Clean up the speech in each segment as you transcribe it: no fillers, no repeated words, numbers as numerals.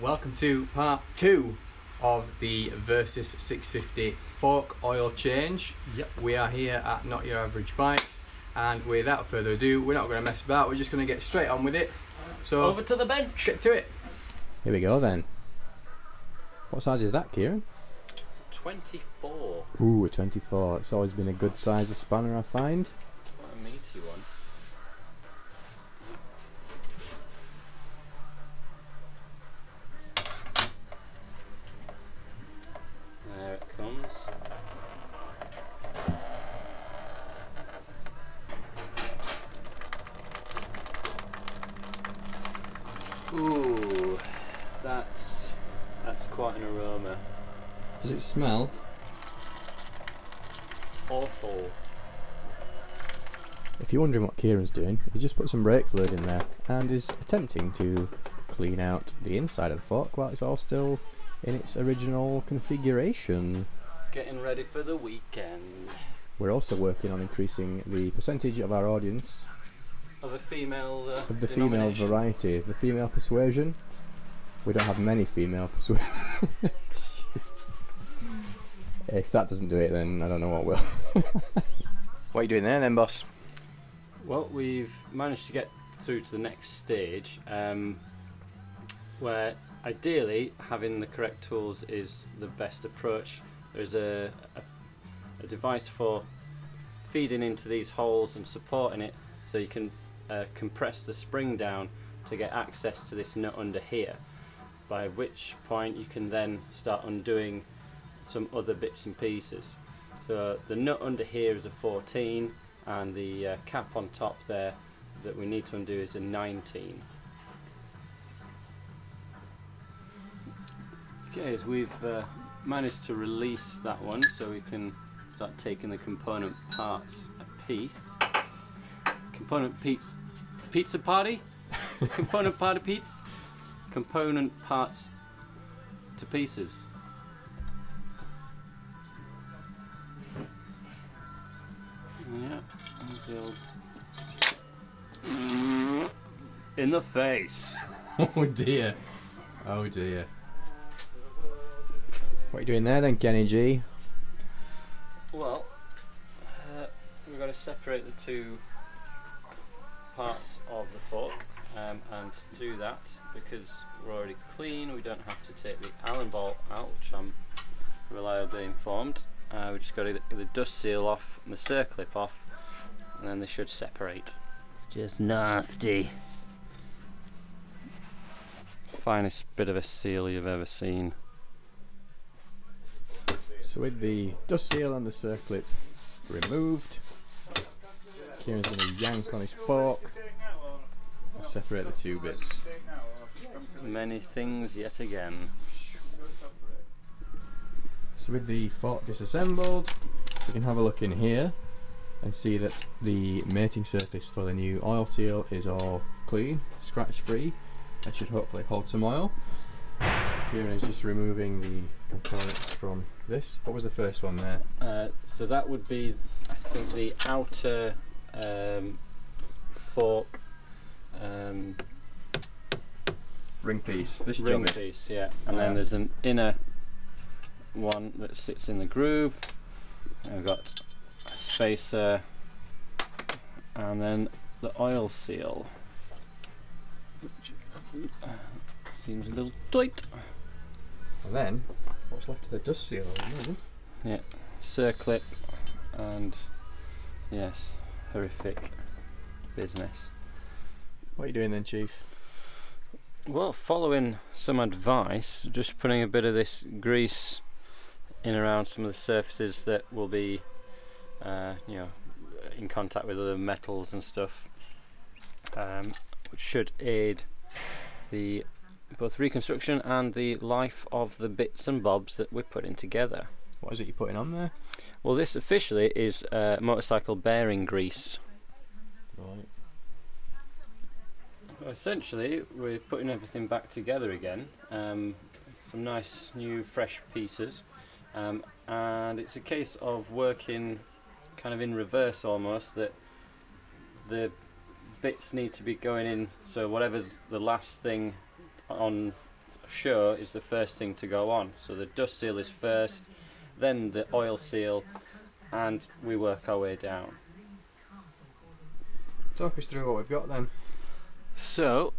Welcome to part 2 of the Versys 650 fork oil change. Yep. We are here at Not Your Average Bikes, and without further ado, we're not going to mess about, we're just going to get straight on with it. So over to the bench. Get to it. Here we go then. What size is that, Kieran? It's a 24. Ooh, a 24. It's always been a good size of spanner, I find. Quite a meaty one. There it comes. Ooh, that's quite an aroma. Does it smell? Awful. If you're wondering what Kieran's doing, he's just put some brake fluid in there and is attempting to clean out the inside of the fork while it's all still in its original configuration. Getting ready for the weekend. We're also working on increasing the percentage of our audience Of a female of the female variety, the female persuasion. We don't have many female persuasion. If that doesn't do it, then I don't know what will. What are you doing there then, boss? Well, we've managed to get through to the next stage, where ideally having the correct tools is the best approach. There's a device for feeding into these holes and supporting it, so you can compress the spring down to get access to this nut under here, by which point you can then start undoing some other bits and pieces. So the nut under here is a 14, and the cap on top there that we need to undo is a 19. Okay, so we've managed to release that one, so we can start taking the component parts a piece. Component pizza party? Component party pizza? Component parts to pieces. Yeah, there's the old in the face. Oh dear. Oh dear. What are you doing there then, Kenny G? Well, we've got to separate the two parts of the fork, and to do that, because we're already clean, we don't have to take the Allen bolt out, which I'm reliably informed. We just got to get the dust seal off and the circlip off, and then they should separate. It's just nasty. Finest bit of a seal you've ever seen. So with the dust seal and the circlip removed, Kieran's going to yank on his fork and separate the two bits. Many things yet again. So with the fork disassembled, we can have a look in here and see that the mating surface for the new oil seal is all clean, scratch free. That should hopefully hold some oil. So Kieran is just removing the components from this. What was the first one there? So that would be, I think, the outer fork Ring piece. This ring job piece, yeah. And then there's an inner one that sits in the groove. And we've got a spacer, and then the oil seal, which seems a little tight. And then, what's left of the dust seal? Yeah, circlip, and yes, horrific business. What are you doing then, Chief? Well, following some advice, just putting a bit of this grease in around some of the surfaces that will be, you know, in contact with other metals and stuff, which should aid the both reconstruction and the life of the bits and bobs that we're putting together. What is it you're putting on there? Well, this officially is motorcycle bearing grease. Right. Essentially, we're putting everything back together again. Some nice new fresh pieces, and it's a case of working kind of in reverse almost, that the bits need to be going in, so whatever's the last thing on show is the first thing to go on. So the dust seal is first, then the oil seal, and we work our way down. Talk us through what we've got then. So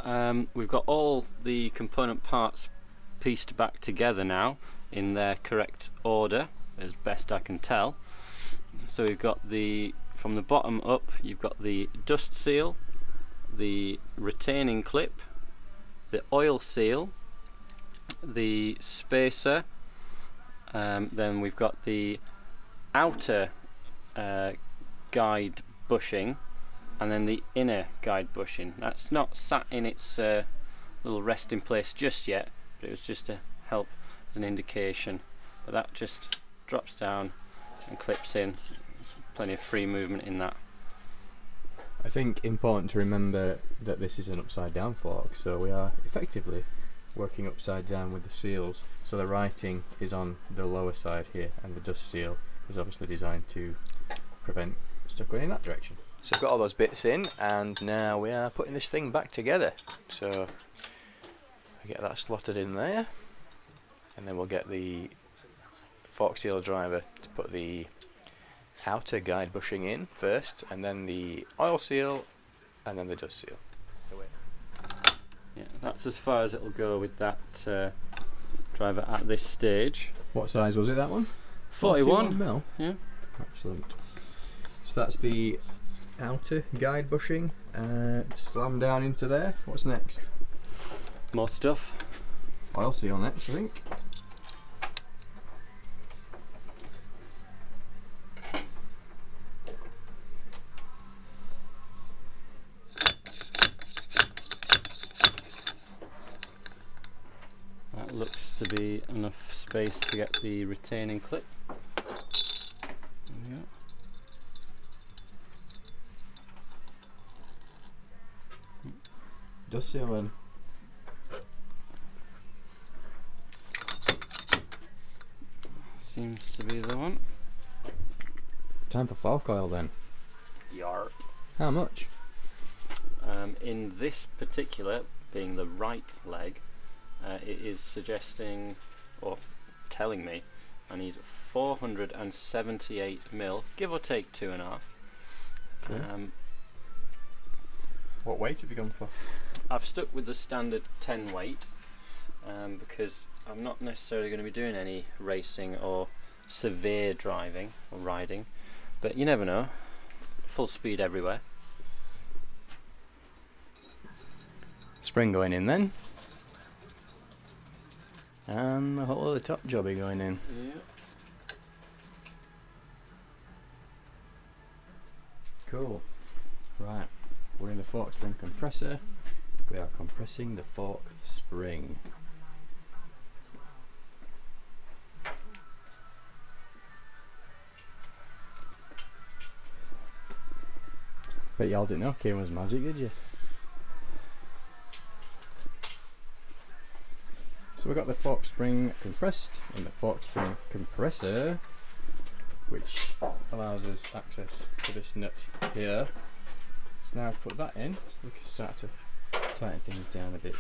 we've got all the component parts pieced back together now in their correct order, as best I can tell. So we've got from the bottom up, you've got the dust seal, the retaining clip, the oil seal, the spacer, then we've got the outer guide bushing, and then the inner guide bushing. That's not sat in its little resting place just yet, but it was just to help as an indication. But that just drops down and clips in. There's plenty of free movement in that. I think important to remember that this is an upside down fork, so we are effectively working upside down with the seals. So the writing is on the lower side here, and the dust seal is obviously designed to prevent stuff going in that direction. So I've got all those bits in, and now we are putting this thing back together. So I get that slotted in there, and then we'll get the fork seal driver to put the outer guide bushing in first, and then the oil seal, and then the dust seal. Yeah, that's as far as it'll go with that driver at this stage. What size was it, that one? 41 mil. Yeah. Excellent. So that's the outer guide bushing. Slam down into there. What's next? More stuff. Oil seal next, I think. That looks to be enough space to get the retaining clip. There we go. Dust seal then. Seems to be the one. Time for fork oil then. Yar. How much? In this particular, being the right leg, it is suggesting, or telling me, I need 478 mil, give or take 2.5. Okay. What weight have you gone for? I've stuck with the standard 10 weight because I'm not necessarily going to be doing any racing or severe driving or riding, but you never know. Full speed everywhere. Spring going in then. And the whole of the top jobby going in. Yeah. Cool. Right, we're in the fork spring compressor. We are compressing the fork spring. Bet y'all didn't know Kieran was magic, did you? So we got the fork spring compressed in the fork spring compressor, which allows us access to this nut here. So now I've put that in, we can start to tighten things down a bit.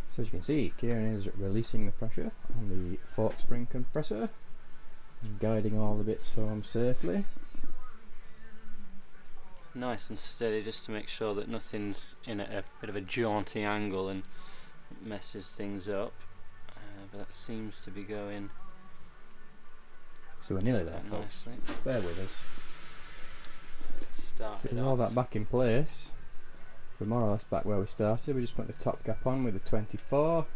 So as you can see, Kieran is releasing the pressure on the fork spring compressor and guiding all the bits home safely. Nice and steady, just to make sure that nothing's in a bit of a jaunty angle and messes things up. But that seems to be going So we're nearly there, folks. nicely. Bear with us. So with all that back in place, we're more or less back where we started. We just put the top cap on with the 24,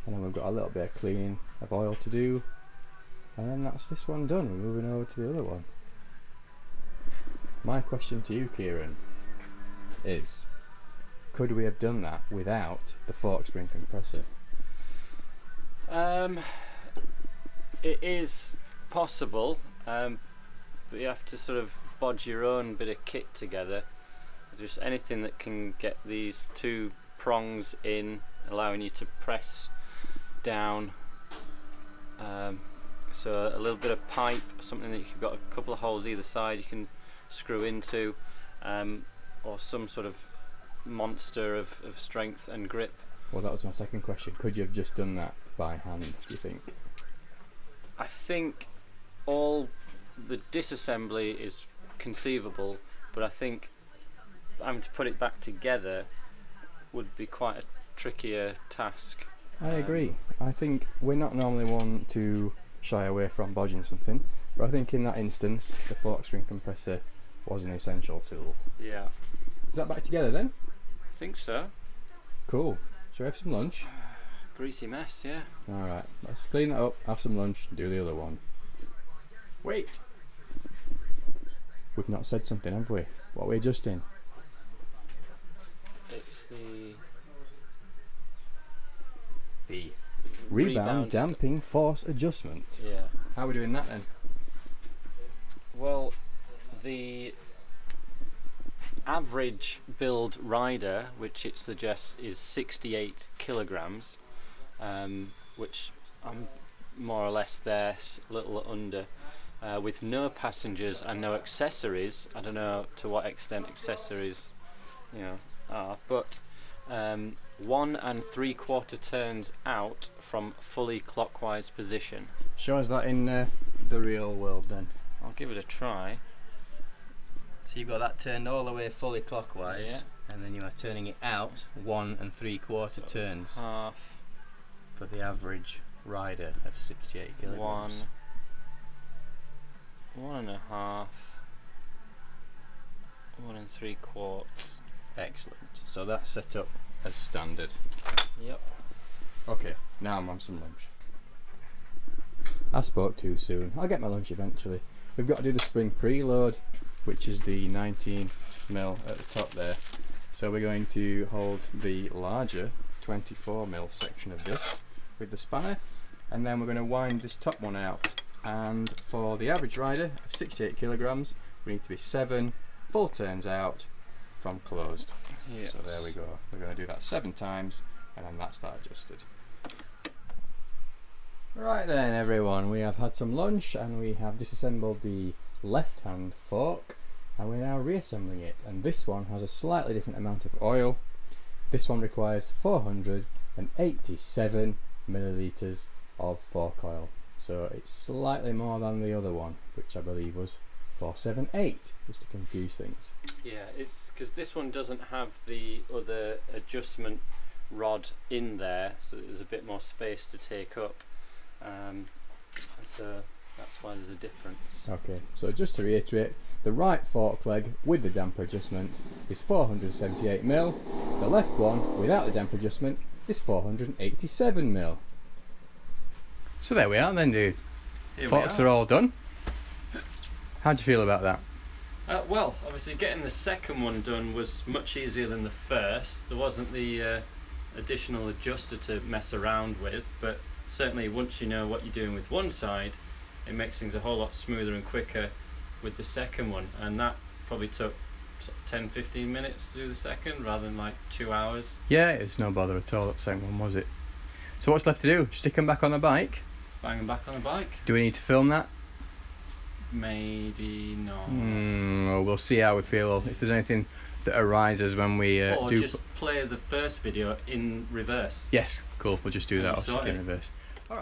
and then we've got a little bit of cleaning of oil to do, and then that's this one done. We're moving over to the other one. My question to you, Kieran, is could we have done that without the fork spring compressor? It is possible, but you have to sort of bodge your own bit of kit together. Just anything that can get these two prongs in, allowing you to press down. So a little bit of pipe, something that you've got a couple of holes either side, you can screw into, or some sort of monster of strength and grip. Well, that was my second question. Could you have just done that by hand, do you think? I think all the disassembly is conceivable, but I think having to put it back together would be quite a trickier task. I agree. I think we're not normally one to shy away from bodging something, but I think in that instance the fork spring compressor was an essential tool. Yeah. Is that back together then? I think so. Cool. Shall we have some lunch? Greasy mess, yeah. Alright, let's clean that up, have some lunch, and do the other one. Wait! We've not said something, have we? What are we adjusting? It's the rebound damping force adjustment. Yeah. How are we doing that then? Well, the average build rider, which it suggests is 68 kilograms, which I'm more or less there, a little under, with no passengers and no accessories. I don't know to what extent accessories, are, but 1 3/4 turns out from fully clockwise position. Show us that in the real world then. I'll give it a try. So you've got that turned all the way fully clockwise, and then you are turning it out 1 3/4 turns Half. for the average rider of 68 kilograms. 1.5. 1 3/4. Excellent. So that's set up as standard. Yep. Okay, now I'm on some lunch. I spoke too soon. I'll get my lunch eventually. We've got to do the spring preload, which is the 19mm at the top there. So we're going to hold the larger 24mm section of this with the spanner, and then we're going to wind this top one out. And for the average rider of 68 kilograms, we need to be 7 full turns out from closed. Yes. So there we go. We're going to do that 7 times, and then that's that adjusted. Right then everyone, we have had some lunch and we have disassembled the left hand fork, and we're now reassembling it, and this one has a slightly different amount of oil. This one requires 487 millilitres of fork oil, so it's slightly more than the other one, which I believe was 478, just to confuse things. Yeah, it's because this one doesn't have the other adjustment rod in there, so there's a bit more space to take up. So that's why there's a difference. Okay, so just to reiterate, the right fork leg with the damper adjustment is 478mm, the left one without the damper adjustment is 487mm. So there we are then, dude. Forks are all done. How do you feel about that? Well, obviously getting the second one done was much easier than the first. There wasn't the additional adjuster to mess around with, but certainly once you know what you're doing with one side, it makes things a whole lot smoother and quicker with the second one, and that probably took 10-15 minutes to do the second rather than like 2 hours. Yeah, it's no bother at all, that second one, was it? So what's left to do? Stick them back on the bike? Bang them back on the bike? Do we need to film that? Maybe not. Well, we'll see how we feel, if there's anything that arises when we or do... just play the first video in reverse. Yes, cool, we'll just do that, I'll stick it in Sorted. reverse.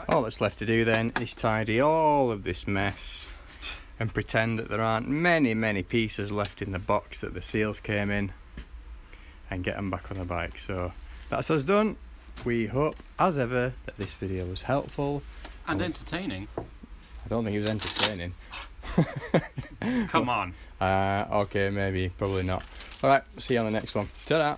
All that's left to do then is tidy all of this mess and pretend that there aren't many pieces left in the box that the seals came in, and get them back on the bike. So that's us done. We hope, as ever, that this video was helpful. And entertaining. I don't think it was entertaining. Come on. Okay, maybe, probably not. Alright, see you on the next one. Ta-da!